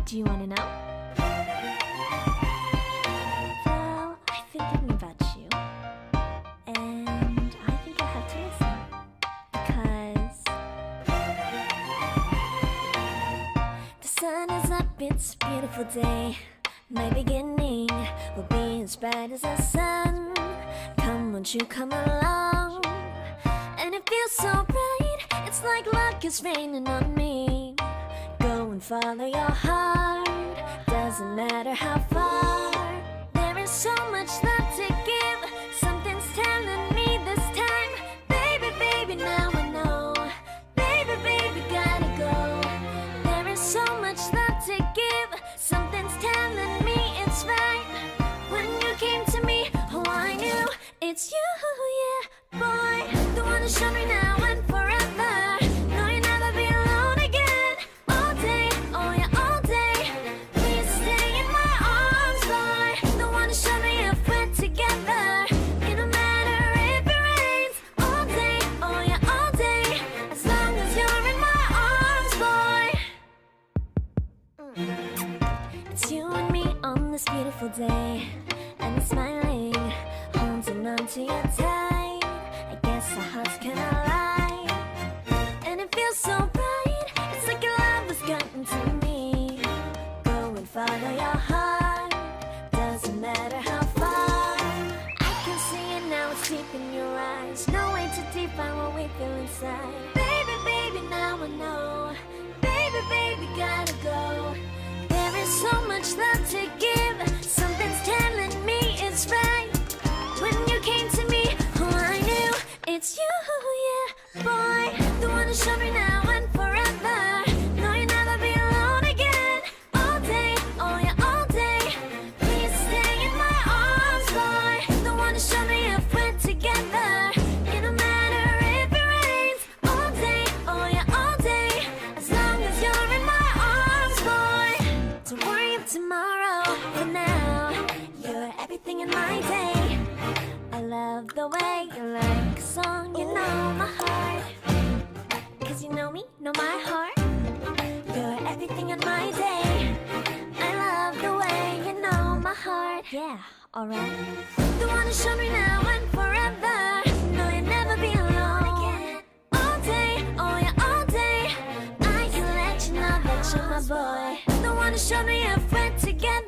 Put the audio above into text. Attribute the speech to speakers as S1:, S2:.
S1: Do you want to know? Well, I've been thinking about you, and I think I have to listen, because the sun is up, it's a beautiful day. My beginning will be as bright as the sun. Come, won't you come along? And it feels so bright, it's like luck is raining on me. Go and follow your heart, doesn't matter how far. There is so much love to give, something's telling me this time. Baby, baby, now I know. Baby, baby, gotta go. There is so much love to give, something's telling me it's right. When you came to me, oh, I knew it's you, yeah, boy. The one who showed me now and forever. No, you'll never be alone again. All day, oh yeah, all day. Please stay in my arms, boy. The one who showed me if we're together. It don't matter if it rains. All day, oh yeah, all day. As long as you're in my arms, boy. It's you and me on this beautiful day, and we're smiling, holding on to you tight. I guess our hearts can align, and it feels so bright. It's like your love has gotten to me. Go and follow your heart, doesn't matter how far. I can see it now, it's deep in your eyes. No way to define what we feel inside. Baby, baby, now I know. Baby, baby, gotta go. There is so much love to give, something's telling me it's right. When you came to me, oh, I knew it's you, yeah, boy. The one who showed me now and forever. No, you'll never be alone again. All day, oh yeah, all day. Please stay in my arms, boy. The one who showed me if we're together. It don't matter if it rains. All day, oh yeah, all day. As long as you're in my arms, boy. Don't worry of tomorrow, for now you're everything in my day. I love the way you like a song, you know my heart. Cause you know me, know my heart. You're everything in my day. I love the way you know my heart. Yeah, alright. The one who showed me now and forever. No, you'll never be alone again. All day, oh yeah, all day. I can let you know that you're my boy. The one who showed me if we're together.